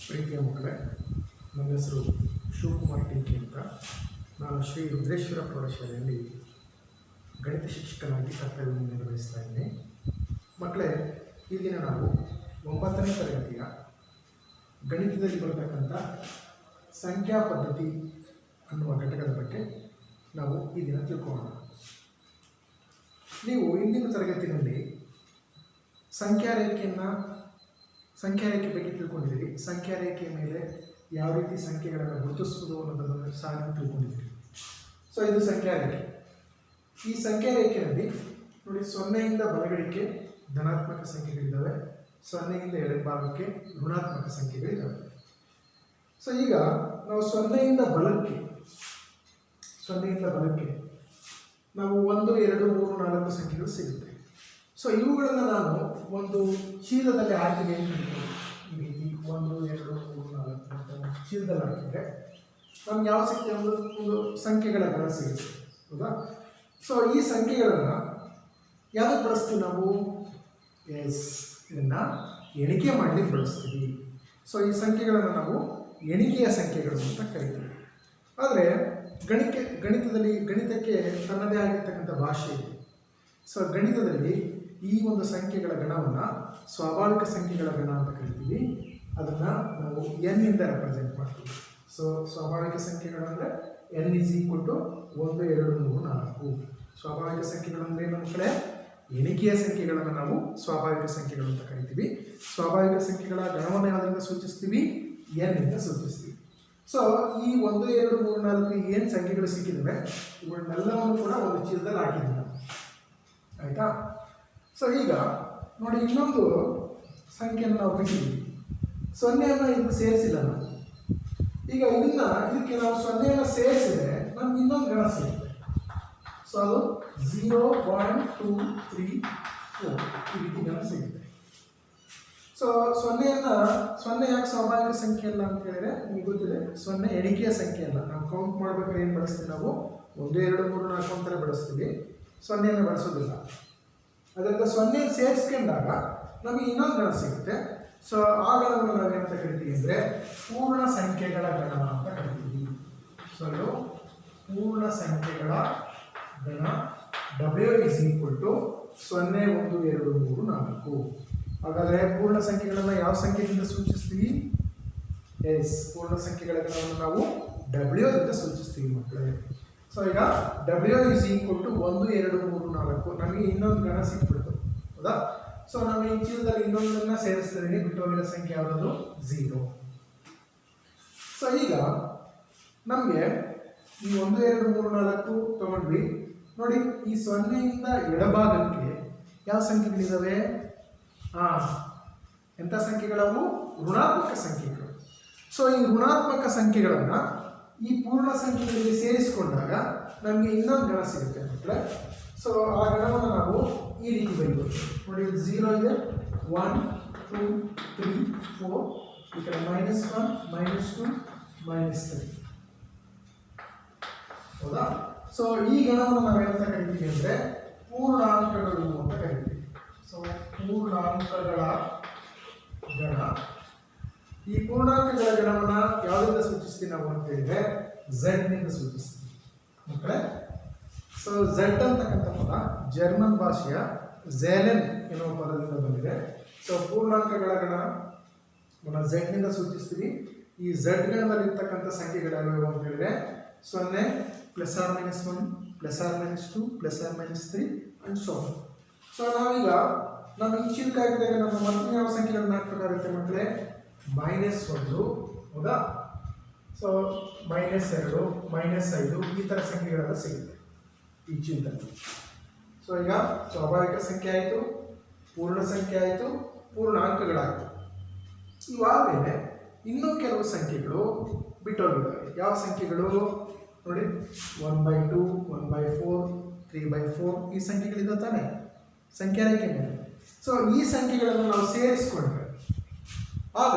ಪ್ರೀತಿಯ ಮಕ್ಕಳೇ, ನನ್ನ ಹೆಸರು ಶಿವಕುಮಾರ್ ಟಿಂಕಿ ಅಂತ. ನಾನು ಶ್ರೀ ರುದ್ರೇಶ್ವರ ಪ್ರೌಢಶಾಲೆಯಲ್ಲಿ ಗಣಿತ ಶಿಕ್ಷಕನಾಗಿ ಕರ್ತವ್ಯವನ್ನು ನಿರ್ವಹಿಸ್ತಾ ಇದ್ದೀನಿ. ಮಕ್ಕಳೇ, ಈ ದಿನ ನಾವು 9ನೇ ತರಗತಿಯ ಗಣಿತದಲ್ಲಿ ಬರತಕ್ಕಂಥ ಸಂಖ್ಯಾ ಪದ್ಧತಿ ಅನ್ನುವ ಘಟಕದ ಬಗ್ಗೆ ನಾವು ಈ ದಿನ ತಿಳ್ಕೊಳ್ಳೋಣ. ನೀವು ಇಂದಿನ ತರಗತಿಯಲ್ಲಿ ಸಂಖ್ಯಾ ರೇಖೆ ಬಗ್ಗೆ ತಿಳ್ಕೊಂಡಿದ್ದೀರಿ. ಸಂಖ್ಯಾ ರೇಖೆಯ ಮೇಲೆ ಯಾವ ರೀತಿ ಸಂಖ್ಯೆಗಳನ್ನು ಗುರುತಿಸುವುದು ಅನ್ನೋದನ್ನು ಸಹ ತಿಳ್ಕೊಂಡಿದ್ದೀರಿ. ಸೊ ಇದು ಸಂಖ್ಯಾ ರೇಖೆ. ಈ ಸಂಖ್ಯಾ ರೇಖೆಯಲ್ಲಿ ನೋಡಿ, 0ಯಿಂದ ಬಲಗಡೆಗೆ ಧನಾತ್ಮಕ ಸಂಖ್ಯೆಗಳಿದ್ದಾವೆ, 0ಯಿಂದ ಎಡಭಾಗಕ್ಕೆ ಋಣಾತ್ಮಕ ಸಂಖ್ಯೆಗಳಿದ್ದಾವೆ. ಸೊ ಈಗ ನಾವು 0ಯಿಂದ ಬಲಕ್ಕೆ ನಾವು 1, 2, 3, 4 ಸಂಖ್ಯೆಗಳು ಸಿಗುತ್ತೆ. ಸೊ ಇವುಗಳನ್ನು ನಾನು ಒಂದು ಚೀಲದಲ್ಲಿ ಹಾಕಿದೆ. ಈ ರೀತಿ 1, 2, 3, 4 ಅಂತ ಚೀಲದಲ್ಲಿ ಹಾಕಿದರೆ ನಮ್ಗೆ ಯಾವ ಸಿಕ್ಕಿದೆ, ಒಂದು ಸಂಖ್ಯೆಗಳ ಗಣ ಸಿಗುತ್ತೆ, ಹೌದಾ? ಸೊ ಈ ಸಂಖ್ಯೆಗಳನ್ನು ಯಾವುದಕ್ಕೆ ಬಳಸ್ತೀವಿ ನಾವು? ಇದನ್ನು ಎಣಿಕೆ ಮಾಡಲಿಕ್ಕೆ ಬಳಸ್ತೀವಿ. ಸೊ ಈ ಸಂಖ್ಯೆಗಳನ್ನು ನಾವು ಎಣಿಕೆಯ ಸಂಖ್ಯೆಗಳು ಅಂತ ಕರಿತೀವಿ. ಆದರೆ ಗಣಿತಕ್ಕೆ ತನ್ನದೇ ಆಗಿರ್ತಕ್ಕಂಥ ಭಾಷೆ ಇದೆ. ಸೊ ಗಣಿತದಲ್ಲಿ ಈ ಒಂದು ಸಂಖ್ಯೆಗಳ ಗಣವನ್ನು ಸ್ವಾಭಾವಿಕ ಸಂಖ್ಯೆಗಳ ಗಣ ಅಂತ ಕರಿತೀವಿ. ಅದನ್ನು ನಾವು n ಇಂದ ರೆಪ್ರೆಸೆಂಟ್ ಮಾಡ್ತೀವಿ. ಸೊ ಸ್ವಾಭಾವಿಕ ಸಂಖ್ಯೆಗಳು ಅಂದರೆ n = 1, 2, 3, 4. ಸ್ವಾಭಾವಿಕ ಸಂಖ್ಯೆಗಳು ಅಂದರೆ ನಮ್ಮ ಕಡೆ ಎಣಿಕೆಯ ಸಂಖ್ಯೆಗಳನ್ನು ನಾವು ಸ್ವಾಭಾವಿಕ ಸಂಖ್ಯೆಗಳು ಅಂತ ಕರಿತೀವಿ. ಸ್ವಾಭಾವಿಕ ಸಂಖ್ಯೆಗಳ ಗಣವನ್ನು ಯಾವುದರಿಂದ ಸೂಚಿಸ್ತೀವಿ? n ಇಂದ ಸೂಚಿಸ್ತೀವಿ. ಸೊ ಈ 1, 2, 3, 4 ಏನು ಸಂಖ್ಯೆಗಳು ಸಿಕ್ಕಿದ್ದಾವೆ, ಇವುಗಳನ್ನೆಲ್ಲವನ್ನು ಕೂಡ ಒಂದು ಚೀಲದಲ್ಲಿ ಹಾಕಿದ್ದೀವಿ ನಾವು, ಆಯಿತಾ? ಸೊ ಈಗ ನೋಡಿ, ಇನ್ನೊಂದು ಸಂಖ್ಯೆಯನ್ನು ನಾವು ಬಿಟ್ಟಿದ್ದೀವಿ. 0ಯನ್ನು ಇದಕ್ಕೆ ಸೇರಿಸಿಲ್ಲ ನಾವು. ಈಗ ಇದಕ್ಕೆ ನಾವು 0ಯನ್ನು ಸೇರಿಸಿದರೆ ನಮ್ಗೆ ಇನ್ನೊಂದು ಗಣ ಸಿಗುತ್ತೆ. ಸೊ ಅದು 0, 1, 2, 3, 4 ಈ ರೀತಿ ಗಣ ಸಿಗುತ್ತೆ. ಸೊ 0 ಯಾಕೆ ಸ್ವಾಭಾವಿಕ ಸಂಖ್ಯೆ ಅಲ್ಲ ಅಂತ ಹೇಳಿದ್ರೆ ನಿಮಗೆ ಗೊತ್ತಿದೆ, 0 ಎಣಿಕೆಯ ಸಂಖ್ಯೆ ಅಲ್ಲ. ನಾವು ಕೌಂಟ್ ಮಾಡ್ಬೇಕಾದ್ರೆ ಏನು ಬಳಸ್ತೀವಿ? ನಾವು 1, 2, 3, 4 ಅಂತಾರೆ ಬಳಸ್ತೀವಿ, 0ಯನ್ನು ಬಳಸೋದಿಲ್ಲ. ಅದರಿಂದ 0 ಸೇರಿಸ್ಕೊಂಡಾಗ ನಮಗೆ ಇನ್ನೊಂದು ಗಣ ಸಿಗುತ್ತೆ. ಸೊ ಆ ಗಣವನ್ನು ನಾವೇನಂತ ಕರಿತೀವಿ ಅಂದರೆ ಪೂರ್ಣ ಸಂಖ್ಯೆಗಳ ಗಣ ಅಂತ ಕರಿತೀವಿ. ಸೊ ಇದು ಪೂರ್ಣ ಸಂಖ್ಯೆಗಳ ಗಣ. W = 0, 1, 2, 3, 4. ಹಾಗಾದರೆ ಪೂರ್ಣ ಸಂಖ್ಯೆಗಳನ್ನು ಯಾವ ಸಂಖ್ಯೆಯಿಂದ ಸೂಚಿಸ್ತೀವಿ? ಪೂರ್ಣ ಸಂಖ್ಯೆಗಳ ಗಣವನ್ನು ನಾವು W ದಿಂದ ಸೂಚಿಸ್ತೀವಿ ಮಕ್ಕಳೇ. ಸೊ ಈಗ W = 1, 2, 3, 4. ನಮಗೆ ಇನ್ನೊಂದು ಗಣ ಸಿಕ್ಬಿಡ್ತು, ಹೌದಾ? ಸೊ ನಾವು ಈ ಚೀಲದಲ್ಲಿ ಇನ್ನೊಂದನ್ನು ಸೇರಿಸ್ತಿದ್ದೀನಿ. ಬಿಟ್ಟೋಗಿರೋ ಸಂಖ್ಯೆ ಯಾವುದದು? 0. ಸೊ ಈಗ ನಮಗೆ ಈ 1, 2, 3, 4 ತಗೊಂಡ್ವಿ. ನೋಡಿ, ಈ 0ಯಿಂದ ಎಡಭಾಗಕ್ಕೆ ಯಾವ ಸಂಖ್ಯೆಗಳಿದ್ದಾವೆ? ಎಂಥ ಸಂಖ್ಯೆಗಳವು? ಋಣಾತ್ಮಕ ಸಂಖ್ಯೆಗಳು. ಸೊ ಈ ಋಣಾತ್ಮಕ ಸಂಖ್ಯೆಗಳನ್ನು ಈ ಪೂರ್ಣ ಸಂಖ್ಯೆಗಳಿಗೆ ಸೇರಿಸಿಕೊಂಡಾಗ ನಮಗೆ ಇನ್ನೊಂದು ಗಣ ಸಿಗುತ್ತೆ ಮಕ್ಕಳೇ. ಸೊ ಆ ಗಣವನ್ನು ನಾವು ಈ ರೀತಿ ಬರೀಬೋದು. ನೋಡಿ, 0 ಇದೆ, 1, 2, 3, 4. ಈ ಕಡೆ -1, -2, -3, ಹೌದಾ? ಸೊ ಈ ಗಣವನ್ನು ನಾವೇನಂತ ಕರಿತೀವಿ ಅಂದರೆ ಪೂರ್ಣಾಂಕಗಳು ಅಂತ ಕರಿತೀವಿ. ಸೊ ಪೂರ್ಣಾಂಕಗಳ ಗಣ. ಈ ಪೂರ್ಣಾಂಕಗಳ ಗಣವನ್ನು ಯಾವುದರಿಂದ ಸೂಚಿಸ್ತೀವಿ ನಾವು ಅಂತ ಹೇಳಿದ್ರೆ Z ನಿಂದ ಸೂಚಿಸ್ತೀವಿ ಮಕ್ಕಳೇ. ಸೊ Z ಅಂತಕ್ಕಂಥ ಪದ ಜರ್ಮನ್ ಭಾಷೆಯ ಝೆಲೆನ್ ಎನ್ನುವ ಪದದಿಂದ ಬಂದಿದೆ. ಸೊ ಪೂರ್ಣಾಂಕಗಳ ಗಣವನ್ನು Z ನಿಂದ ಸೂಚಿಸ್ತೀವಿ. ಈ Z ಗಣದಲ್ಲಿರ್ತಕ್ಕಂಥ ಸಂಖ್ಯೆಗಳು ಯಾವ್ಯಾವು ಅಂತ ಹೇಳಿದ್ರೆ 0, ±1, ±2, ±3 ಅಂಡ್ ಸೊ ಆನ್. ಸೊ ನಾವೀಗ ನಮ್ಮ ಈ ಚೀಲಕ್ಕೆ ಹಾಕಿದಾಗ ನಮ್ಮ ಮತ್ತೆ ಯಾವ ಸಂಖ್ಯೆಗಳನ್ನು ಹಾಕಬೇಕಾಗುತ್ತೆ ಮಕ್ಕಳೇ? -1, ಹೌದಾ? ಸೊ -2, -5 ಈ ಥರ ಸಂಖ್ಯೆಗಳೆಲ್ಲ ಸಿಗುತ್ತೆ ಈ ಚೀಲದಲ್ಲಿ. ಸೊ ಈಗ ಸ್ವಾಭಾವಿಕ ಸಂಖ್ಯೆ ಆಯಿತು, ಪೂರ್ಣ ಸಂಖ್ಯೆ ಆಯಿತು, ಪೂರ್ಣಾಂಕಗಳಾಯಿತು. ಇವಾಗಲೇ ಇನ್ನೂ ಕೆಲವು ಸಂಖ್ಯೆಗಳು ಬಿಟ್ಟೋಗಿದ್ದಾವೆ. ಯಾವ ಸಂಖ್ಯೆಗಳು ನೋಡಿ? 1/2, 1/4, 3/4 ಈ ಸಂಖ್ಯೆಗಳಿಂದ ತಾನೆ ಸಂಖ್ಯಾ ರೇಖೆ ಮೇಲೆ. ಸೊ ಈ ಸಂಖ್ಯೆಗಳನ್ನು ನಾವು ಸೇರಿಸ್ಕೊಂಡ್ರೆ ಆಗ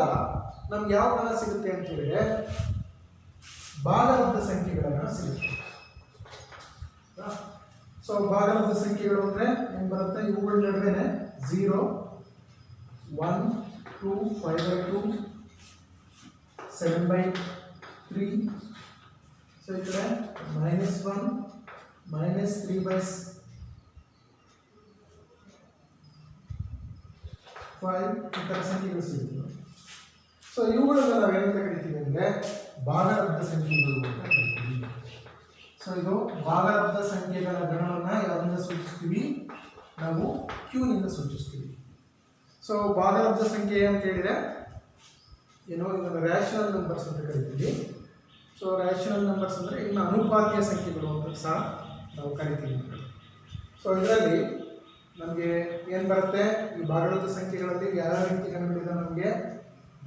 ನಮ್ಗೆ ಯಾವ ಗಣ ಸಿಗುತ್ತೆ ಅಂತ ಹೇಳಿದ್ರೆ ಭಾಗಲಬ್ಧ ಸಂಖ್ಯೆಗಳ ಗಣ ಸಿಗುತ್ತೆ. ಸೊ ಭಾಗಲಬ್ಧ ಸಂಖ್ಯೆಗಳು ಅಂದರೆ ಏನು ಬರುತ್ತೆ? ಇವುಗಳ ನಡುವೆ 0, 1, 2, 5/2, 7/3. ಸೊ ಈ ಕಡೆ -1 -3/5 ಈ ಥರ ಸಂಖ್ಯೆಗಳು ಸಿಗುತ್ತೆ. ಸೊ ಇವುಗಳನ್ನ ನಾವೇನಂತ ಕರಿತೀವಿ ಅಂದರೆ ಭಾಗಲಬ್ಧ ಸಂಖ್ಯೆಗಳು ಅಂತ ಕರಿತೀವಿ. ಸೊ ಇದು ಭಾಗಲಬ್ಧ ಸಂಖ್ಯೆಗಳ ಗಣವನ್ನು ಯಾವ್ದರಿಂದ ಸೂಚಿಸ್ತೀವಿ? ನಾವು ಕ್ಯೂನಿಂದ ಸೂಚಿಸ್ತೀವಿ. ಸೊ ಭಾಗಲಬ್ಧ ಸಂಖ್ಯೆ ಅಂತ ಹೇಳಿದರೆ ಏನೋ ಇದನ್ನು ರ್ಯಾಷನಲ್ ನಂಬರ್ಸ್ ಅಂತ ಕರಿತೀವಿ. ಸೊ ರ್ಯಾಷನಲ್ ನಂಬರ್ಸ್ ಅಂದರೆ ಇನ್ನು ಅನುಪಾತೀಯ ಸಂಖ್ಯೆಗಳು ಅಂತ ಸಹ ನಾವು ಕರಿತೀವಿ. ಸೊ ಇದರಲ್ಲಿ ನಮಗೆ ಏನು ಬರುತ್ತೆ? ಈ ಭಾಗಲಬ್ಧ ಸಂಖ್ಯೆಗಳಲ್ಲಿ ಯಾವ ರೀತಿ ಗಣಗಳಿದೆ? ನಮಗೆ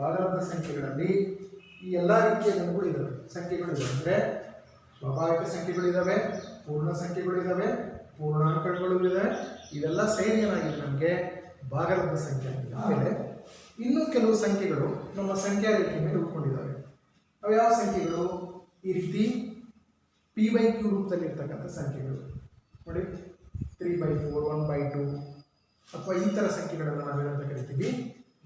ಭಾಗಲಬ್ಧ ಸಂಖ್ಯೆಗಳಲ್ಲಿ ಈ ಎಲ್ಲ ರೀತಿಯ ಗಣಗಳಿದ್ದಾವೆ, ಸಂಖ್ಯೆಗಳಿದ್ದಾವೆ. ಅಂದರೆ ಸ್ವಾಭಾವಿಕ ಸಂಖ್ಯೆಗಳಿದ್ದಾವೆ, ಪೂರ್ಣ ಸಂಖ್ಯೆಗಳಿದ್ದಾವೆ, ಪೂರ್ಣಾಂಕಗಳು ಇದ್ದಾವೆ. ಇವೆಲ್ಲ ಸೇರಿ ಏನಾಗಿದೆ ನಮಗೆ ಭಾಗಲಬ್ಧ ಸಂಖ್ಯೆ ಆಗಿದೆ. ಆಮೇಲೆ ಇನ್ನೂ ಕೆಲವು ಸಂಖ್ಯೆಗಳು ನಮ್ಮ ಸಂಖ್ಯಾ ರೇಖೆ ಮೇಲೆ ಉಳ್ಕೊಂಡಿದ್ದಾವೆ. ಅವು ಯಾವ ಸಂಖ್ಯೆಗಳು? ಈ ರೀತಿ p/q ರೂಪದಲ್ಲಿ ಇರ್ತಕ್ಕಂಥ ಸಂಖ್ಯೆಗಳು ನೋಡಿ, 3/4, 1/2 ಅಥವಾ ಈ ಥರ ಸಂಖ್ಯೆಗಳನ್ನು ನಾವೇನಂತ ಕರಿತೀವಿ?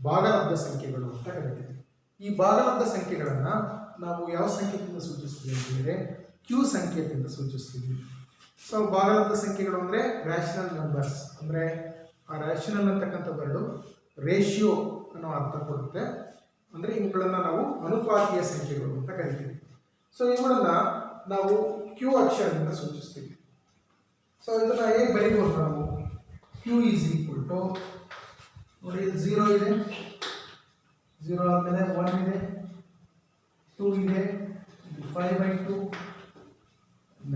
ಭಾಗಲಬ್ಧ ಸಂಖ್ಯೆಗಳು ಅಂತ ಕರಿತೀವಿ. ಈ ಭಾಗಲಬ್ಧ ಸಂಖ್ಯೆಗಳನ್ನು ನಾವು ಯಾವ ಸಂಕೇತದಿಂದ ಸೂಚಿಸ್ತೀವಿ ಅಂತ ಹೇಳಿದರೆ ಕ್ಯೂ ಸಂಕೇತದಿಂದ ಸೂಚಿಸ್ತೀವಿ. ಸೊ ಭಾಗಲಬ್ಧ ಸಂಖ್ಯೆಗಳು ಅಂದರೆ ರ್ಯಾಷನಲ್ ನಂಬರ್ಸ್. ಅಂದರೆ ಆ ರ್ಯಾಷನಲ್ ಅಂತಕ್ಕಂಥ ವರ್ಡು ರೇಷಿಯೋ ಅನ್ನೋ ಅರ್ಥ ಕೊಡುತ್ತೆ. ಅಂದರೆ ಇವುಗಳನ್ನು ನಾವು ಅನುಪಾತೀಯ ಸಂಖ್ಯೆಗಳು ಅಂತ ಕರಿತೀವಿ. ಸೊ ಇವುಗಳನ್ನು ನಾವು ಕ್ಯೂ ಅಕ್ಷರದಿಂದ ಸೂಚಿಸ್ತೀವಿ. ಸೊ ಇದನ್ನು ಹೇಗೆ ಬರೀಬೋದು ನಾವು? ಕ್ಯೂ ಈಸ್ ಈಕ್ವಲ್ ಟು ನೋಡಿ, 0 ಇದೆ, 0 ಆದಮೇಲೆ 1 ಇದೆ, 2 ಇದೆ, 5/2,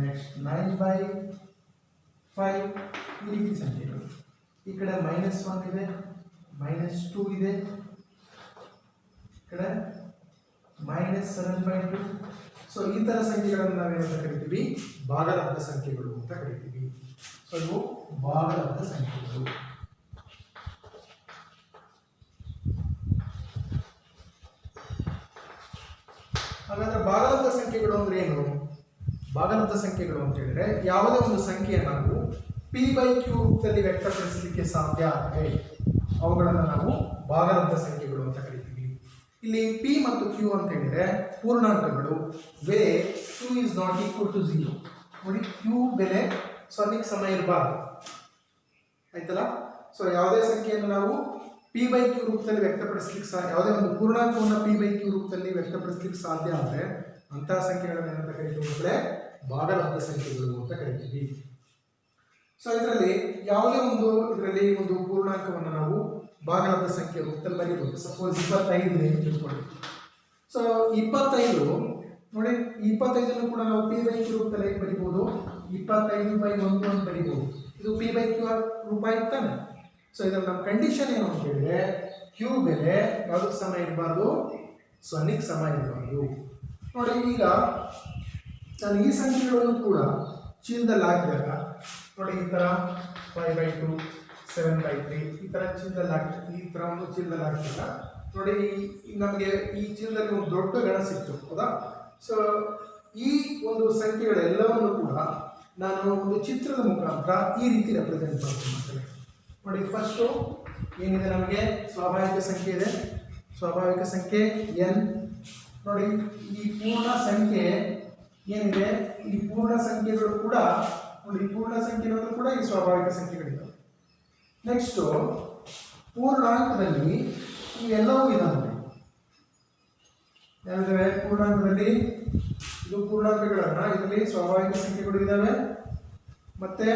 ನೆಕ್ಸ್ಟ್ 9/5, ಈ ರೀತಿ ಸಂಖ್ಯೆಗಳು. ಈ ಕಡೆ -1 ಇದೆ, -2 ಇದೆ, ಈ ಕಡೆ -7/2. ಸೊ ಈ ಥರ ಸಂಖ್ಯೆಗಳನ್ನು ನಾವೇನಂತ ಕರಿತೀವಿ? ಭಾಗಲಬ್ಧ ಸಂಖ್ಯೆಗಳು ಅಂತ ಕರಿತೀವಿ. ಸೊ ಇವು ಭಾಗಲಬ್ಧ ಸಂಖ್ಯೆಗಳು. ಹಾಗಾದ್ರೆ ಭಾಗಲಬ್ಧ ಸಂಖ್ಯೆಗಳು ಅಂದ್ರೆ ಏನು? ಭಾಗಲಬ್ಧ ಸಂಖ್ಯೆಗಳು ಅಂತ ಹೇಳಿದ್ರೆ ಯಾವುದೇ ಒಂದು ಸಂಖ್ಯೆಯನ್ನು ನಾವು p/q ರೂಪದಲ್ಲಿ ವ್ಯಕ್ತಪಡಿಸಲಿಕ್ಕೆ ಸಾಧ್ಯ ಆದರೆ ಅವುಗಳನ್ನು ನಾವು ಭಾಗಲಬ್ಧ ಸಂಖ್ಯೆಗಳು ಅಂತ ಕರಿತೀವಿ. ಇಲ್ಲಿ p ಮತ್ತು q ಅಂತ ಹೇಳಿದ್ರೆ ಪೂರ್ಣಾಂಕಗಳು. ಬೆಲೆ q is not equal to 0. ನೋಡಿ, q ಬೆಲೆ 0ಕ್ಕೆ ಸಮ ಇರಬಾರ್ದು, ಆಯ್ತಲ್ಲ? ಸೊ ಯಾವುದೇ ಸಂಖ್ಯೆಯನ್ನು ನಾವು p/q ರೂಪದಲ್ಲಿ ವ್ಯಕ್ತಪಡಿಸಲಿಕ್ಕೆ ಯಾವುದೇ ಒಂದು ಪೂರ್ಣಾಂಕವನ್ನು p/q ರೂಪದಲ್ಲಿ ವ್ಯಕ್ತಪಡಿಸಲಿಕ್ಕೆ ಸಾಧ್ಯ ಆದರೆ ಅಂತಹ ಸಂಖ್ಯೆಗಳನ್ನು ಏನಂತ ಕರಿತೀವಿ ಅಂದರೆ ಭಾಗಲಬ್ಧ ಸಂಖ್ಯೆಗಳು ಅಂತ ಕರಿತೀವಿ. ಸೊ ಇದರಲ್ಲಿ ಯಾವುದೇ ಒಂದು ಪೂರ್ಣಾಂಕವನ್ನು ನಾವು ಭಾಗಲಬ್ಧ ಸಂಖ್ಯೆ ರೂಪದಲ್ಲಿ ಬರೀಬಹುದು. ಸಪೋಸ್ 25 ಇದೆ ಅಂತ ತಿಳ್ಕೊಳ್ಳಿ. ಸೊ 25 ನೋಡಿ, 25 ಕೂಡ ನಾವು p/q ರೂಪದಲ್ಲಿ ಹೇಗೆ ಬರೀಬಹುದು? 25/1 ಅಂತ ಬರೀಬಹುದು. ಇದು p/q ರೂಪ ಇರ್ತಾನೆ. ಸೊ ಇದರ ನಮ್ಮ ಕಂಡೀಷನ್ ಏನು ಅಂತ ಹೇಳಿದ್ರೆ q ಬೆಲೆ ಯಾವುದಕ್ಕೆ ಸಮ ಇರಬಾರ್ದು? 0ಕ್ಕೆ ಸಮ ಇರಬಾರ್ದು. ನೋಡಿ, ಈಗ ನಾನು ಈ ಸಂಖ್ಯೆಗಳನ್ನು ಕೂಡ ಚೀಲದಲ್ಲಿ ಹಾಕಿದಾಗ ನೋಡಿ, ಈ ಥರ 5/2, 7/3 ಈ ಥರ ಚೀಲದಲ್ಲಿ ಹಾಕಿದಾಗ ನೋಡಿ, ನಮಗೆ ಈ ಚೀಲದಲ್ಲಿ ಒಂದು ದೊಡ್ಡ ಗಣ ಸಿಕ್ತು, ಹೌದಾ? ಸೊ ಈ ಒಂದು ಸಂಖ್ಯೆಗಳೆಲ್ಲವನ್ನು ಕೂಡ ನಾನು ಒಂದು ಚಿತ್ರದ ಮುಖಾಂತರ ಈ ರೀತಿ ರೆಪ್ರೆಸೆಂಟ್ ಮಾಡ್ತೀನಿ. ನೋಡಿ, ಫಸ್ಟು ಏನಿದೆ ನಮಗೆ ಸ್ವಾಭಾವಿಕ ಸಂಖ್ಯೆ ಇದೆ. ಸ್ವಾಭಾವಿಕ ಸಂಖ್ಯೆ n. ನೋಡಿ, ಈ ಪೂರ್ಣ ಸಂಖ್ಯೆ ಏನಿದೆ, ಈ ಪೂರ್ಣ ಸಂಖ್ಯೆಗಳು ಕೂಡ ನೋಡಿ, ಪೂರ್ಣ ಸಂಖ್ಯೆಗಳು ಕೂಡ ಈ ಸ್ವಾಭಾವಿಕ ಸಂಖ್ಯೆಗಳಿದ್ದಾವೆ. ನೆಕ್ಸ್ಟು ಪೂರ್ಣಾಂಕದಲ್ಲಿ ಇವೆಲ್ಲವೂ ಇದಾವೆ. ಯಾವಿದಾವೆ ಪೂರ್ಣಾಂಕದಲ್ಲಿ? ಇದು ಪೂರ್ಣಾಂಕಗಳನ್ನು, ಇದರಲ್ಲಿ ಸ್ವಾಭಾವಿಕ ಸಂಖ್ಯೆಗಳು ಇದ್ದಾವೆ ಮತ್ತೆ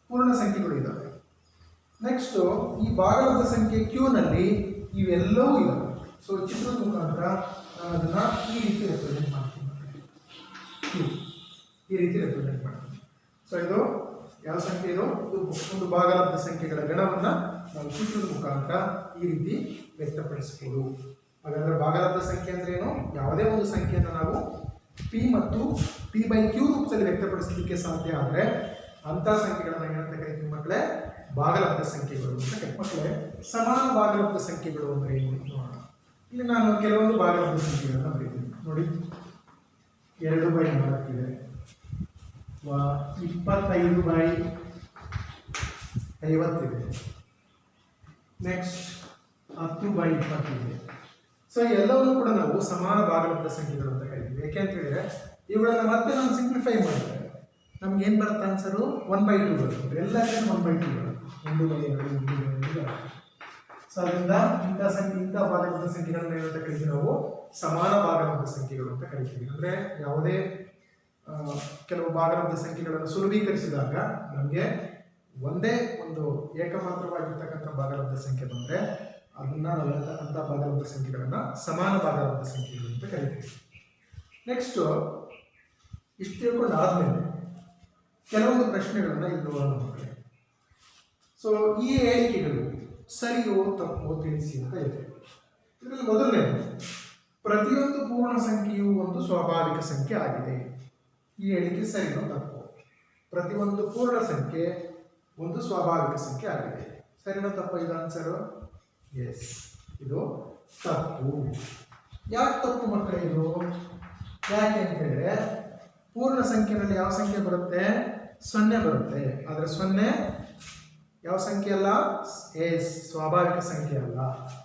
ಪೂರ್ಣ ಸಂಖ್ಯೆಗಳು ಇದ್ದಾವೆ. ನೆಕ್ಸ್ಟು ಈ ಭಾಗಲಬ್ಧ ಸಂಖ್ಯೆ ಕ್ಯೂನಲ್ಲಿ ಇವೆಲ್ಲವೂ ಇದ್ದಾವೆ. ಸೊ ಚಿತ್ರದ ಮುಖಾಂತರ ನಾನು ಅದನ್ನು ಈ ರೀತಿ ರೆಪ್ರೆಸೆಂಟ್ ಮಾಡ್ತೀನಿ. ಈ ರೀತಿ ರೆಪ್ರೆಸೆಂಟ್ ಮಾಡ್ತೀನಿ. ಸೊ ಇದು ಯಾವ ಸಂಖ್ಯೆ? ಇದು ಒಂದು ಭಾಗಲಬ್ಧ ಸಂಖ್ಯೆಗಳ ಗಣವನ್ನು ನಾವು ಚಿತ್ರದ ಮುಖಾಂತರ ಈ ರೀತಿ ವ್ಯಕ್ತಪಡಿಸಬಹುದು. ಹಾಗಾದರೆ ಭಾಗಲಬ್ಧ ಸಂಖ್ಯೆ ಅಂದ್ರೆ ಏನು? ಯಾವುದೇ ಒಂದು ಸಂಖ್ಯೆಯನ್ನು ನಾವು p ಮತ್ತು p/q ರೂಪದಲ್ಲಿ ವ್ಯಕ್ತಪಡಿಸಲಿಕ್ಕೆ ಸಾಧ್ಯ ಆದರೆ ಅಂತಹ ಸಂಖ್ಯೆಗಳನ್ನು ಏನಂತ ಕರಿತೀವಿ ಮಕ್ಕಳೇ? ಭಾಗಲಬ್ಧ ಸಂಖ್ಯೆಗಳು ಅಂತ ಕರಿತೀವಿ. ಮಕ್ಕಳೇ, ಸಮಾನ ಭಾಗಲಬ್ಧ ಸಂಖ್ಯೆಗಳು ಅಂದರೆ ಏನು ನೋಡೋಣ. ಇಲ್ಲಿ ನಾನು ಕೆಲವೊಂದು ಭಾಗಲಬ್ಧ ಸಂಖ್ಯೆಗಳನ್ನು ಬರೀತೀನಿ. ನೋಡಿ, 2/4 ಇದೆ, 25/50 ಇದೆ, ನೆಕ್ಸ್ಟ್ 10/20 ಇದೆ, ಸೊ ಎಲ್ಲವನ್ನೂ ಕೂಡ ನಾವು ಸಮಾನ ಭಾಗಲಬ್ಧ ಸಂಖ್ಯೆಗಳು ಅಂತ ಕರಿತೀವಿ. ಯಾಕೆ ಅಂತ ಹೇಳಿದ್ರೆ ಇವುಗಳನ್ನ ಮತ್ತೆ ನಾವು ಸಿಂಪ್ಲಿಫೈ ಮಾಡಿದ್ರೆ ನಮ್ಗೆ ಏನು ಬರುತ್ತೆ ಆನ್ಸರು 1/2 ಬರುತ್ತೆ. ಎಲ್ಲರಿಗೂ 1/2 ಬರುತ್ತೆ. 1/2 ಸೊ ಅದರಿಂದ ಇಂಥ ಭಾಗಲಬ್ಧ ಸಂಖ್ಯೆಗಳನ್ನ ಏನಂತ ಕರಿತೀವಿ ನಾವು ಸಮಾನ ಭಾಗಲಬ್ಧ ಸಂಖ್ಯೆಗಳು ಅಂತ ಕರಿತೀವಿ. ಅಂದರೆ ಯಾವುದೇ ಕೆಲವು ಭಾಗಲಬ್ಧ ಸಂಖ್ಯೆಗಳನ್ನು ಸುಲಭೀಕರಿಸಿದಾಗ ನಮಗೆ ಒಂದೇ ಒಂದು ಏಕಮಾತ್ರವಾಗಿರ್ತಕ್ಕಂಥ ಭಾಗಲಬ್ಧ ಸಂಖ್ಯೆ ಬಂದರೆ ಅದನ್ನ ನಾವು ಅಂಥ ಭಾಗಲಬ್ಧ ಸಂಖ್ಯೆಗಳನ್ನು ಸಮಾನ ಭಾಗಲಬ್ಧ ಸಂಖ್ಯೆಗಳು ಅಂತ ಕರಿತೀವಿ. ನೆಕ್ಸ್ಟು ಇಷ್ಟು ತಿಳ್ಕೊಂಡು ಆದಮೇಲೆ ಕೆಲವೊಂದು ಪ್ರಶ್ನೆಗಳನ್ನು ಇಲ್ಲಿ ನೋಡೋಣ ಮಕ್ಕಳೇ. ಸೊ ಈ ಹೇಳಿಕೆಗಳು ಸರಿಯೋ ತಪ್ಪೋ ತಿಳಿಸಿ ಅಂತ ಇದೆ. ಇದರಲ್ಲಿ ಮೊದಲನೇದು, ಪ್ರತಿಯೊಂದು ಪೂರ್ಣ ಸಂಖ್ಯೆಯು ಒಂದು ಸ್ವಾಭಾವಿಕ ಸಂಖ್ಯೆ ಆಗಿದೆ. ಈ ಹೇಳಿಕೆ ಸರಿಯೋ ತಪ್ಪು? ಪ್ರತಿಯೊಂದು ಪೂರ್ಣ ಸಂಖ್ಯೆ ಒಂದು ಸ್ವಾಭಾವಿಕ ಸಂಖ್ಯೆ ಆಗಿದೆ. ಸರಿನೋ ತಪ್ಪು ಇದು ಆನ್ಸರು? ಎಸ್, ಇದು ತಪ್ಪು. ಯಾಕೆ ತಪ್ಪು ಮಕ್ಕಳೇ ಇದು? ಯಾಕೆ ಅಂತ ಹೇಳಿದ್ರೆ ಪೂರ್ಣ ಸಂಖ್ಯೆಯಲ್ಲಿ ಯಾವ ಸಂಖ್ಯೆ ಬರುತ್ತೆ? 0 ಬರುತ್ತೆ. ಆದರೆ 0 ಯಾವ ಸಂಖ್ಯೆ ಅಲ್ಲ? ಎಸ್, ಸ್ವಾಭಾವಿಕ ಸಂಖ್ಯೆ ಅಲ್ಲ.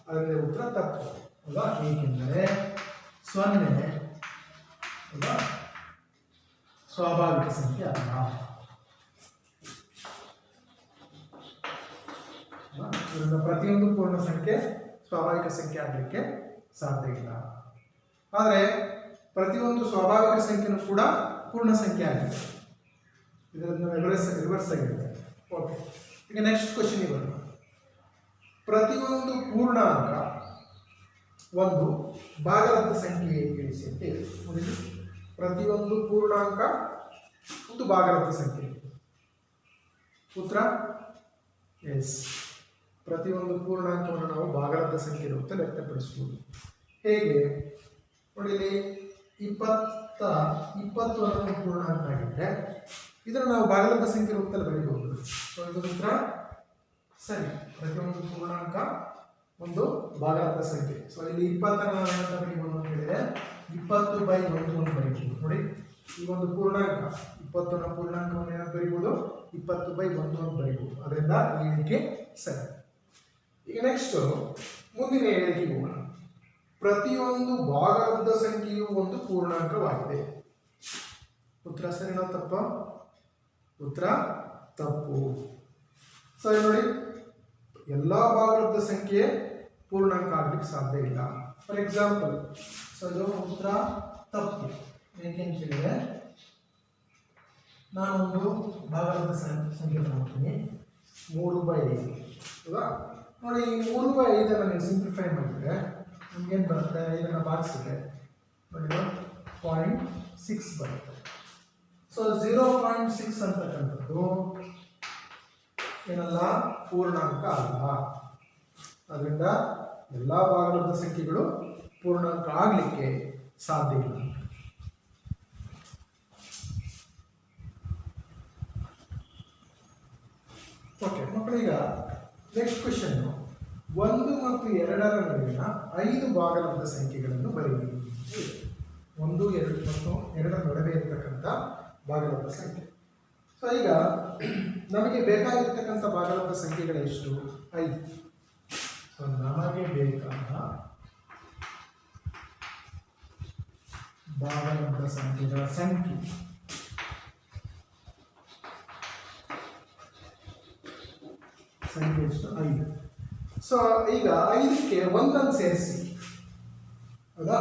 ಅದರಿಂದ ಉತ್ತರ ತಪ್ಪು ಅಲ್ವಾ? ಏಕೆಂದರೆ 0 ಅಲ್ವಾ ಸ್ವಾಭಾವಿಕ ಸಂಖ್ಯೆ ಅಲ್ಲ. ಇದರಿಂದ ಪ್ರತಿಯೊಂದು ಪೂರ್ಣ ಸಂಖ್ಯೆ ಸ್ವಾಭಾವಿಕ ಸಂಖ್ಯೆ ಆಗಲಿಕ್ಕೆ ಸಾಧ್ಯ ಇಲ್ಲ. ಆದರೆ ಪ್ರತಿಯೊಂದು ಸ್ವಾಭಾವಿಕ ಸಂಖ್ಯೆನೂ ಕೂಡ ಪೂರ್ಣ ಸಂಖ್ಯೆ ಆಗಿದೆ. ಇದನ್ನು ರಿವರ್ಸ್ ಆಗಿದೆ. ಓಕೆ, ಈಗ ನೆಕ್ಸ್ಟ್ ಕ್ವಶನ್ ಬರೋಣ. ಪ್ರತಿಯೊಂದು ಪೂರ್ಣಾಂಕ ಒಂದು ಭಾಗಲಬ್ಧ ಸಂಖ್ಯೆ ತಿಳಿಸಿ ಅಂತ ಹೇಳಿ. ಪ್ರತಿಯೊಂದು ಪೂರ್ಣಾಂಕ ಒಂದು ಭಾಗಲಬ್ಧ ಸಂಖ್ಯೆ. ಉತ್ತರ ಎಸ್, ಪ್ರತಿಯೊಂದು ಪೂರ್ಣಾಂಕವನ್ನು ನಾವು ಭಾಗಲಬ್ಧ ಸಂಖ್ಯೆ ರೂಪದಲ್ಲಿ ವ್ಯಕ್ತಪಡಿಸಬಹುದು. ಹೇಗೆ ನೋಡಿ, ಇಲ್ಲಿ 20 ಅನ್ನೋದು ಪೂರ್ಣಾಂಕ ಆಗಿದ್ರೆ ಇದನ್ನು ನಾವು ಭಾಗಲಬ್ಧ ಸಂಖ್ಯೆ ರೂಪದಲ್ಲಿ ಬರೀಬಹುದು. ಸೊ ಇದು ಉತ್ತರ ಸರಿ. ಪ್ರತಿಯೊಂದು ಪೂರ್ಣಾಂಕ ಒಂದು ಭಾಗಲಬ್ಧ ಸಂಖ್ಯೆ. ಸೊ ಇಲ್ಲಿ 20 ನಾವು ಏನಂತ ಬರೀಬಹುದು ಅಂತ ಹೇಳಿದ್ರೆ 20/1 ಅಂತ ಬರೀಬಹುದು. ನೋಡಿ, ಈ ಒಂದು ಪೂರ್ಣಾಂಕ 20ನ ಪೂರ್ಣಾಂಕವನ್ನು ಏನಂತ ಬರೀಬಹುದು? 20/1 ಅಂತ ಬರೀಬಹುದು. ಅದರಿಂದ ಈ ಹೇಳಿಕೆ ಸರಿ. ಈಗ ನೆಕ್ಸ್ಟ್ ಮುಂದಿನ ಹೇಳಿಕೆಗೆ ಹೋಗೋಣ. ಪ್ರತಿಯೊಂದು ಭಾಗಲಬ್ಧ ಸಂಖ್ಯೆಯು ಒಂದು ಪೂರ್ಣಾಂಕವಾಗಿದೆ. ಉತ್ತರ ಸರಿನೋ ತಪ್ಪ? ಉತ್ತರ ತಪ್ಪು. ಸರಿ ನೋಡಿ, ಎಲ್ಲ ಭಾಗಲಬ್ಧ ಸಂಖ್ಯೆ ಪೂರ್ಣಾಂಕ ಆಗ್ಲಿಕ್ಕೆ ಸಾಧ್ಯ ಇಲ್ಲ. ಫಾರ್ ಎಕ್ಸಾಂಪಲ್, ಸೊ ಇದು ಉತ್ತರ ತಪ್ಪು. ಏಕೆಂತ ಹೇಳಿದ್ರೆ ನಾನೊಂದು ಭಾಗಲಬ್ಧ ಸಂಖ್ಯೆ ತಗೊಳ್ತೀನಿ 3/5 ಅಲ್ವಾ? ನೋಡಿ, ಈ 3/5 ನೀವು ಸಿಂಪ್ಲಿಫೈ ಮಾಡಿದ್ರೆ ನಿಮ್ಗೇನು ಬರುತ್ತೆ? ಇದನ್ನು ಭಾಗಿಸಿದ್ರೆ ನೋಡಿ 0.6 ಬರುತ್ತೆ. ಸೊ 0.6 ಅಂತಕ್ಕಂಥದ್ದು ಏನಲ್ಲ, ಪೂರ್ಣಾಂಕ ಅಲ್ಲ. ಅದರಿಂದ ಎಲ್ಲ ಭಾಗಲಬ್ಧ ಸಂಖ್ಯೆಗಳು ಪೂರ್ಣಾಂಕ ಆಗಲಿಕ್ಕೆ ಸಾಧ್ಯ ಇಲ್ಲ. ಓಕೆ ಮಕ್ಕಳೀಗ ನೆಕ್ಸ್ಟ್ ಕ್ವೆಶ್ಚನ್, 1 ಮತ್ತು 2ರ ನಡುವಿನ 5 ಭಾಗಲಬ್ಧ ಸಂಖ್ಯೆಗಳನ್ನು ಬರೆಯಿರಿ. 1, 2 ಮತ್ತು 2ರ ನಡುವೆ ಇರತಕ್ಕಂಥ ಭಾಗಲಬ್ಧ ಸಂಖ್ಯೆ. ಸೊ ಈಗ ನಮಗೆ ಬೇಕಾಗಿರ್ತಕ್ಕಂಥ ಭಾಗಲಬ್ಧ ಸಂಖ್ಯೆಗಳು ಎಷ್ಟು? 5. ಸೊ ನಮಗೆ ಬೇಕಾದ ಭಾಗಲಬ್ಧ ಸಂಖ್ಯೆಗಳ ಸಂಖ್ಯೆ ಎಷ್ಟು? 5. ಸೊ ಈಗ 5ಕ್ಕೆ 1 ಸೇರಿಸಿ, ಹೌದಾ?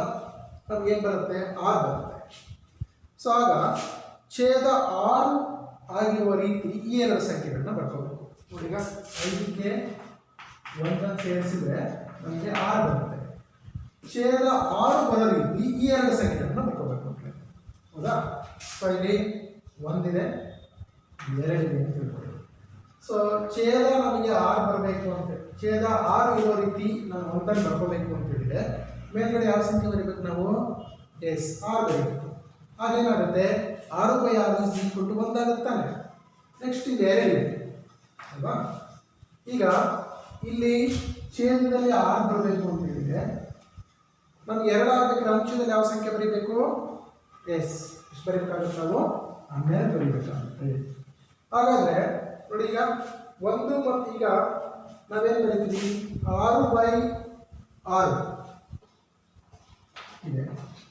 ನಮ್ಗೇನು ಬರುತ್ತೆ? 6 ಬರುತ್ತೆ. ಸೊ ಆಗ ಛೇದ 6 ಆಗಿರುವ ರೀತಿ ಈ 2 ಸಂಖ್ಯೆಗಳನ್ನ ಬರ್ಕೋಬೇಕು. ನೋಡಿ, ಈಗ 5ಕ್ಕೆ 1 ಸೇರಿಸಿದ್ರೆ ನಮಗೆ 6 ಬರುತ್ತೆ. ಛೇದ 6 ಬರೋ ರೀತಿ ಈ 2 ಸಂಖ್ಯೆಗಳನ್ನ ಬರ್ಕೋಬೇಕು. ಹೌದಾ? ಸೊ ಇಲ್ಲಿ 1 ಇದೆ, 2 ಇದೆ ಅಂತ ತಿಳ್ಕೊಳ್ಳಿ. ಸೊ ಛೇದ ನಮಗೆ 6 ಬರಬೇಕು ಅಂತ, ಛೇದ 6 ಇರೋ ರೀತಿ ನಾನು 1 ಬರ್ಕೋಬೇಕು ಅಂತ ಹೇಳಿದ್ರೆ ಮೇಲ್ಗಡೆ ಯಾವ ಸಂಖ್ಯೆ ಬರೀಬೇಕು ನಾವು? ಎಸ್, 6 ಬರೀಬೇಕು. ಆಗೇನಾಗುತ್ತೆ? 6/6 = 1 ಆಗುತ್ತಾನೆ. ನೆಕ್ಸ್ಟ್ ಇಲ್ಲಿ 2 ಇದೆ ಅಲ್ವಾ? ಈಗ ಇಲ್ಲಿ ಛೇದದಲ್ಲಿ 6 ಬರಬೇಕು ಅಂತ ಹೇಳಿದ್ರೆ ನಮ್ಗೆ 2 ಆಗಬೇಕಾದ್ರೆ ಅಂಶದಲ್ಲಿ ಯಾವ ಸಂಖ್ಯೆ ಬರೀಬೇಕು? ಎಸ್, ಎಷ್ಟು ಬರೀಬೇಕಾಗುತ್ತೆ? ನಾವು 12 ಬರೀಬೇಕಾಗುತ್ತೆ. ಹಾಗಾದರೆ ನೋಡಿ, ಈಗ 1 ಮತ್ತು ಈಗ ನಾವೇನು ಬರೀತೀವಿ? 6/6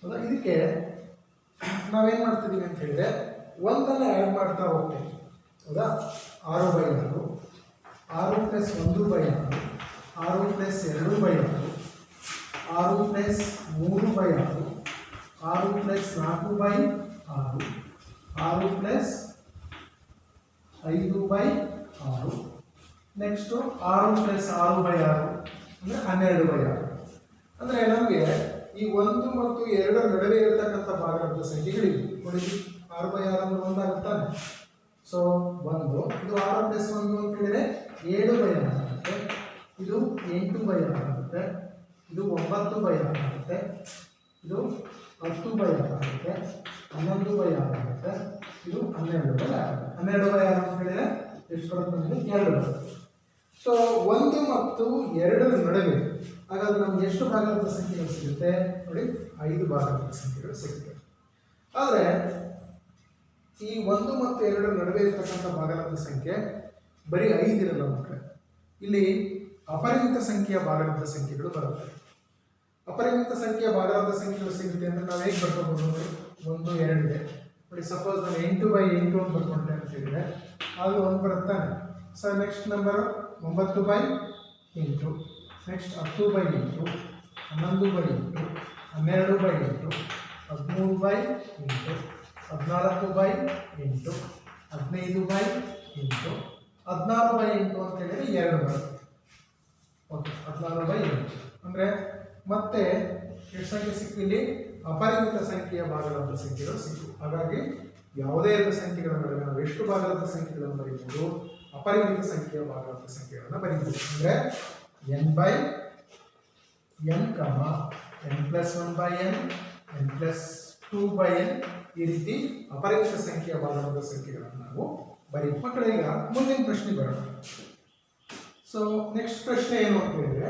ಹೌದಾ? ಇದಕ್ಕೆ ನಾವೇನು ಮಾಡ್ತಿದ್ದೀವಿ ಅಂತ ಹೇಳಿದ್ರೆ ಒಂದನ್ನು ಆ್ಯಡ್ ಮಾಡ್ತಾ ಹೋಗ್ತೇವೆ. ಹೌದಾ? 6/6, 6 + 1/6, 6 + 2/6, 6 + 3/6, 6 + 4/6, 6 + 5/6, ನೆಕ್ಸ್ಟು 6 + 6/6 ಅಂದರೆ 12/6. ಅಂದರೆ ನಮಗೆ ಈ 1 ಮತ್ತು 2 ನಡುವೆ ಇರತಕ್ಕಂಥ ಭಾಗದ ಸಂಖ್ಯೆಗಳಿವೆ. ನೋಡಿ, 6/6 ಅಂದರೆ 1 ಆಗುತ್ತಾನೆ. ಸೊ 1, ಇದು 6 + 1 ಅಂತ ಹೇಳಿದರೆ 7/6 ಆಗುತ್ತೆ. ಇದು 8/6 ಆಗುತ್ತೆ. ಇದು 9/6 ಆಗುತ್ತೆ. ಇದು 10/6 ಆಗುತ್ತೆ. 11/6 ಆಗುತ್ತೆ. ಇದು 12/6 ಆಗುತ್ತೆ. 12/6 ಅಂತ ಹೇಳಿದರೆ ಎಷ್ಟು ಬರುತ್ತೆ ಅಂದರೆ 2 ಬರುತ್ತೆ. ಸೊ 1 ಮತ್ತು 2 ನಡುವೆ ಹಾಗಾದ್ರೆ ನಮ್ಗೆ ಎಷ್ಟು ಭಾಗದ ಸಂಖ್ಯೆಗಳು ಸಿಗುತ್ತೆ ನೋಡಿ? 5 ಭಾಗದ ಸಂಖ್ಯೆಗಳು ಸಿಗುತ್ತೆ. ಆದರೆ ಈ 1 ಮತ್ತು 2 ನಡುವೆ ಇರತಕ್ಕಂಥ ಭಾಗದ ಸಂಖ್ಯೆ ಬರೀ 5 ಇರಲ್ಲ ಮಕ್ಕಳೇ. ಇಲ್ಲಿ ಅಪರಿಮಿತ ಸಂಖ್ಯೆಯ ಭಾಗದ ಸಂಖ್ಯೆಗಳು ಬರುತ್ತೆ. ಅಪರಿಮಿತ ಸಂಖ್ಯೆಯ ಭಾಗದ ಸಂಖ್ಯೆಗಳು ಸಿಗುತ್ತೆ ಅಂದರೆ ನಾವು ಹೇಗೆ ಬರ್ಕೋಬಹುದು ನೋಡಿ? 1, 2 ಇದೆ ನೋಡಿ. ಸಪೋಸ್ ನಾನು 8/8 ಅಂತ ಬರ್ಕೊಂಡೆ ಅಂತ ಹೇಳಿದ್ರೆ ಆಗ 1 ಬರುತ್ತಾನೆ. ಸೊ ನೆಕ್ಸ್ಟ್ ನಂಬರ್ 9/8, ನೆಕ್ಸ್ಟ್ 10/8, 11/8, 12/8, 13/8, 14/8, 15/8, 16/8 ಅಂತ ಹೇಳಿದ್ರೆ 2 ಬರುತ್ತೆ. ಓಕೆ, 16/8 ಅಂದರೆ ಮತ್ತೆ ಎಷ್ಟು ಸಂಖ್ಯೆ ಸಿಕ್ಕು? ಇಲ್ಲಿ ಅಪರಿಮಿತ ಸಂಖ್ಯೆಯ ಭಾಗದ ಸಂಖ್ಯೆಗಳು ಸಿಕ್ಕು. ಹಾಗಾಗಿ ಯಾವುದೇ ಎರಡು ಸಂಖ್ಯೆಗಳ ನಡುವೆ ನಾವು ಎಷ್ಟು ಭಾಗದ ಸಂಖ್ಯೆಗಳನ್ನು ಬರೀಬಹುದು? ಅಪರಿಮಿತ ಸಂಖ್ಯೆಯ ಭಾಗದ ಸಂಖ್ಯೆಗಳನ್ನು ಬರೀಬಹುದು. ಅಂದರೆ n/n, n + 1/n, n + 2/n ಈ ರೀತಿ ಅಪರಿಮಿತ ಸಂಖ್ಯೆಯ ಭಾಗದ ಸಂಖ್ಯೆಗಳನ್ನು ನಾವು ಬರೀಬಹುದು. ಮಕ್ಕಳೇ, ಈಗ ಮುಂದಿನ ಪ್ರಶ್ನೆ ಬರೋಣ. ಸೊ ನೆಕ್ಸ್ಟ್ ಪ್ರಶ್ನೆ ಏನು ಅಂತ ಹೇಳಿದ್ರೆ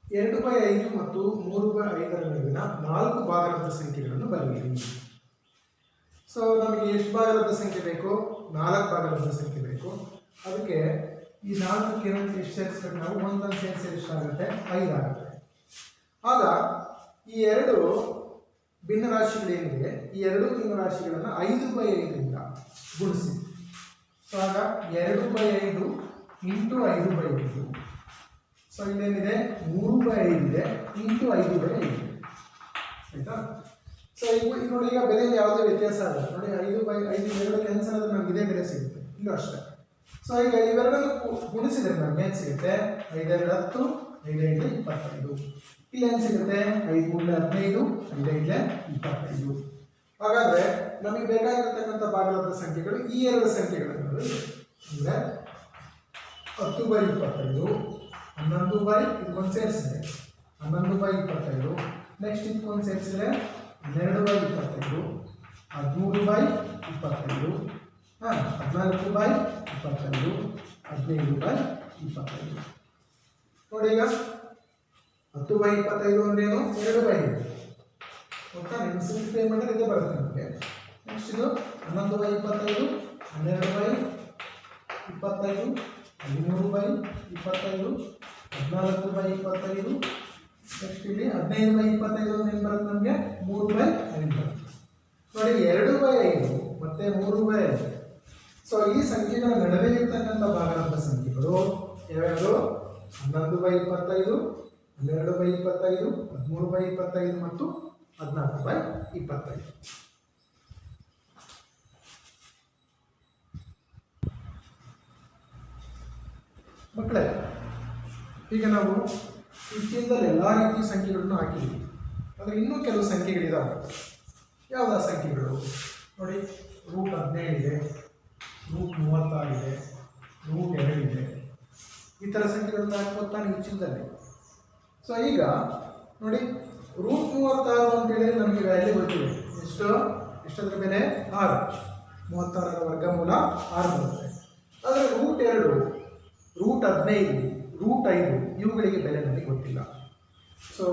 2/5 ಮತ್ತು 3/5 ನಡುವಿನ 4 ಭಾಗದ ಸಂಖ್ಯೆಗಳನ್ನು ಬರೆಯಿರಿ. ಸೊ ನಮಗೆ ಎಷ್ಟು ಭಾಗದ ಸಂಖ್ಯೆ ಬೇಕು? 4 ಭಾಗದ ಸಂಖ್ಯೆ ಬೇಕು. ಅದಕ್ಕೆ ಈ 4ಕ್ಕೆ ಎಷ್ಟು ಸೇರಿಸ್ಬೇಕು ನಾವು? 1 ಸೇರಿಸಿದ್ರೆ ಎಷ್ಟಾಗುತ್ತೆ? 5 ಆಗುತ್ತೆ. ಆಗ ಈ 2 ಭಿನ್ನರಾಶಿಗಳೇನಿದೆ ಈ 2 ಭಿನ್ನರಾಶಿಗಳನ್ನು 5/5ರಿಂದ ಗುಣಿಸಿ. ಸೊ ಆಗ 2/5 × 5/5. ಸೊ ಇಲ್ಲೇನಿದೆ? 3/5 ಇದೆ × 5/5 ಆಯ್ತಾ? ಸೊ ಈಗ ನೋಡಿ, ಈಗ ಬೆಲೆಯಲ್ಲಿ ಯಾವುದೇ ವ್ಯತ್ಯಾಸ ಆಗಲ್ಲ ನೋಡಿ. 5/5 2 ಕ್ಯಾನ್ಸಲ್ ಆದರೆ ನಮ್ಗೆ ಇದೇ ಬೆಲೆ ಸಿಗುತ್ತೆ. ಇಲ್ಲೂ ಅಷ್ಟೇ. ಸೊ ಈಗ ಇವೆರಡನ್ನು ಗುಣಿಸಿದ್ರೆ ನಮ್ಗೆ ಏನು ಸಿಗುತ್ತೆ? 5 2 10, 5 5 25. ಇಲ್ಲಿ ಏನು ಸಿಗುತ್ತೆ? 5 3 15, 5 5 25. ಹಾಗಾದ್ರೆ ನಮಗೆ ಬೇಕಾಗಿರತಕ್ಕಂಥ ಭಾಗದ ಸಂಖ್ಯೆಗಳು ಈ 2 ಸಂಖ್ಯೆಗಳನ್ನು ಅಂದರೆ 10/25, 11 ಇದಕ್ಕೊಂದು ಸೇರಿಸಿದೆ 11/25, ನೆಕ್ಸ್ಟ್ ಇದಕ್ಕೊಂದು ಸೇರಿಸಿದ್ರೆ 12/25, 13/25, 14/25, 15/25. ನೋಡಿ, ಈಗ 10/25 ಅಂದ್ರೇನು? 2/5. ಗೊತ್ತಾ? ನಿಮ್ಮ ಸಿಂಪ್ಲಿಫೈ ಮಾಡಿದ್ರೆ ಇದೇ ಬರುತ್ತೆ ನಮಗೆ. ನೆಕ್ಸ್ಟ್ ಇದು 11/25, 12/25, 13/25, 14/25. ನೆಕ್ಸ್ಟ್ ಇಲ್ಲಿ 15/25 ಅಂದ್ರೆ ಏನು ಬರುತ್ತೆ ನಮಗೆ? 3/5. ನೋಡಿ, 2/5 ಮತ್ತೆ 3/5. ಸೊ ಈ ಸಂಖ್ಯೆಗಳ ನಡುವೆ ಇರ್ತಕ್ಕಂಥ ಭಾಗದ ಸಂಖ್ಯೆಗಳು ಯಾವ್ಯಾವುದು? 11/25, 12/25, 13/25 ಮತ್ತು 14/25. ಮಕ್ಕಳೇ, ಈಗ ನಾವು ಈ ಚೀಲದಲ್ಲಿ ಎಲ್ಲ ರೀತಿಯ ಸಂಖ್ಯೆಗಳನ್ನು ಹಾಕಿದ್ದೀವಿ. ಆದರೆ ಇನ್ನೂ ಕೆಲವು ಸಂಖ್ಯೆಗಳಿದಾವೆ. ಯಾವುದಾ ಸಂಖ್ಯೆಗಳು ನೋಡಿ? √15 ಇದೆ, √36 ಇದೆ, √2 ಇದೆ. ಈ ಥರ ಸಂಖ್ಯೆಗಳನ್ನು ಹಾಕ್ಬೋದು ತಾನೆ ಈ ಚೀಲದಲ್ಲಿ. ಸೊ ಈಗ ನೋಡಿ, √36 ಅಂತ ಹೇಳಿದ್ರೆ ನಮಗೆ ವ್ಯಾಲ್ಯೂ ಗೊತ್ತಿದೆ. ಎಷ್ಟದ್ರ ಬೆಲೆ? 6. 36ರ ವರ್ಗಮೂಲ 6 ಬರುತ್ತೆ. ಆದರೆ √2, √15, √5 ಇವುಗಳಿಗೆ ಬೆಲೆ ನನಗೆ ಗೊತ್ತಿಲ್ಲ. ಸೊ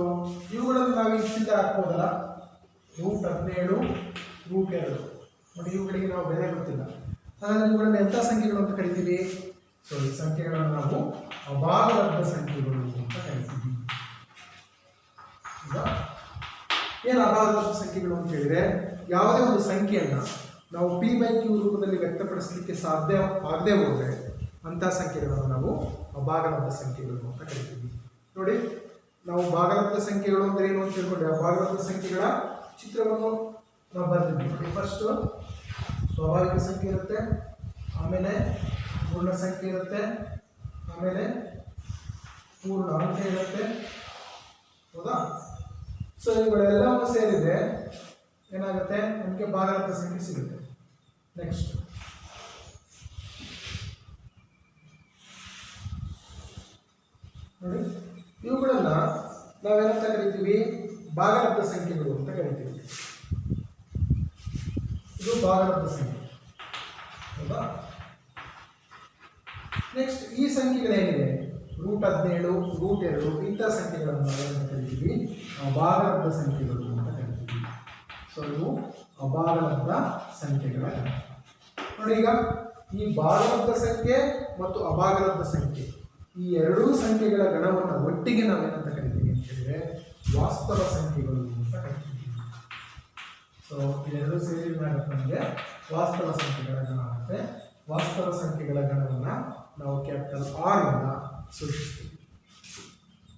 ಇವುಗಳನ್ನು ನಾವು ಇಷ್ಟಿಂದ ಹಾಕ್ಬೋದಲ್ಲ? √17, √2 ನೋಡಿ, ಇವುಗಳಿಗೆ ನಾವು ಬೆಲೆ ಗೊತ್ತಿಲ್ಲ. ಹಾಗಾಗಿ ಇವುಗಳನ್ನು ಎಂಥ ಸಂಖ್ಯೆಗಳು ಅಂತ ಕರಿತೀವಿ? ಸೊ ಈ ಸಂಖ್ಯೆಗಳನ್ನು ನಾವು ಅಭಾಗಲಬ್ಧ ಸಂಖ್ಯೆಗಳು ಅಂತ ಕರಿತೀವಿ. ಈಗ ಏನು ಅಭಾಗಲಬ್ಧ ಸಂಖ್ಯೆಗಳು ಅಂತ ಹೇಳಿದ್ರೆ ಯಾವುದೇ ಒಂದು ಸಂಖ್ಯೆಯನ್ನ ನಾವು P/Q ರೂಪದಲ್ಲಿ ವ್ಯಕ್ತಪಡಿಸಲಿಕ್ಕೆ ಸಾಧ್ಯ ಆಗದೆ ಹೋದರೆ ಅಂಥ ಸಂಖ್ಯೆಗಳನ್ನು ನಾವು ಅಭಾಗಲಬ್ಧ ಸಂಖ್ಯೆಗಳು ಅಂತ ಕರಿತೀವಿ. ನೋಡಿ, ನಾವು ಭಾಗಲಬ್ಧ ಸಂಖ್ಯೆಗಳು ಅಂದ್ರೆ ಏನು ಅಂತ ತಿಳ್ಕೊಂಡ್ರೆ ಆ ಭಾಗಲಬ್ಧ ಸಂಖ್ಯೆಗಳ ಚಿತ್ರವನ್ನು ನಾವು ಬರ್ತಿದ್ವಿ. ಫಸ್ಟ್ ಸ್ವಾಭಾವಿಕ ಸಂಖ್ಯೆ ಇರುತ್ತೆ, ಆಮೇಲೆ ಪೂರ್ಣ ಸಂಖ್ಯೆ ಇರುತ್ತೆ, ಆಮೇಲೆ ಪೂರ್ಣ ಅಂಕ ಇರುತ್ತೆ, ಹೌದಾ? ಸೊ ಇವುಗಳೆಲ್ಲವೂ ಸೇರಿದ್ರೆ ಏನಾಗುತ್ತೆ, ನಮಗೆ ಭಾಗಲಬ್ಧ ಸಂಖ್ಯೆ ಸಿಗುತ್ತೆ. ನೆಕ್ಸ್ಟ್ ನೋಡಿ, ಇವುಗಳನ್ನ ನಾವೇನಂತ ಕರಿತೀವಿ, ಭಾಗಲಬ್ಧ ಸಂಖ್ಯೆಗಳು ಅಂತ ಕರಿತೀವಿ. ಇದು ಭಾಗಲಬ್ಧ ಸಂಖ್ಯೆ, ಹೌದಾ? ನೆಕ್ಸ್ಟ್ ಈ ಸಂಖ್ಯೆಗಳೇನಿದೆ √17, √2 ಇಂಥ ಸಂಖ್ಯೆಗಳನ್ನು ನಾವೇನಂತ ಕರಿತೀವಿ, ಅಭಾಗಲಬ್ಧ ಸಂಖ್ಯೆಗಳು ಅಂತ ಕರಿತೀವಿ. ಸೊ ಇವು ಅಭಾಗಲಬ್ಧ ಸಂಖ್ಯೆಗಳ ಗಣ. ನೋಡಿ, ಈಗ ಈ ಭಾಗಲಬ್ಧ ಸಂಖ್ಯೆ ಮತ್ತು ಅಭಾಗಲಬ್ಧ ಸಂಖ್ಯೆ ಈ ಎರಡೂ ಸಂಖ್ಯೆಗಳ ಗಣವನ್ನು ಒಟ್ಟಿಗೆ ನಾವೇನಂತ ಕರಿತೀವಿ ಅಂತ ಹೇಳಿದ್ರೆ ವಾಸ್ತವ ಸಂಖ್ಯೆಗಳು ಅಂತ ಕರಿತೀವಿ. ಸೊ ಇವೆರಡೂ ಸೇರಿ ನಮಗೆ ವಾಸ್ತವ ಸಂಖ್ಯೆಗಳ ಗಣ ಆಗುತ್ತೆ. ವಾಸ್ತವ ಸಂಖ್ಯೆಗಳ ಗಣವನ್ನು ನಾವು ಕ್ಯಾಪಿಟಲ್ R ಇಂದ ಸೂಚಿಸ್ತೀವಿ.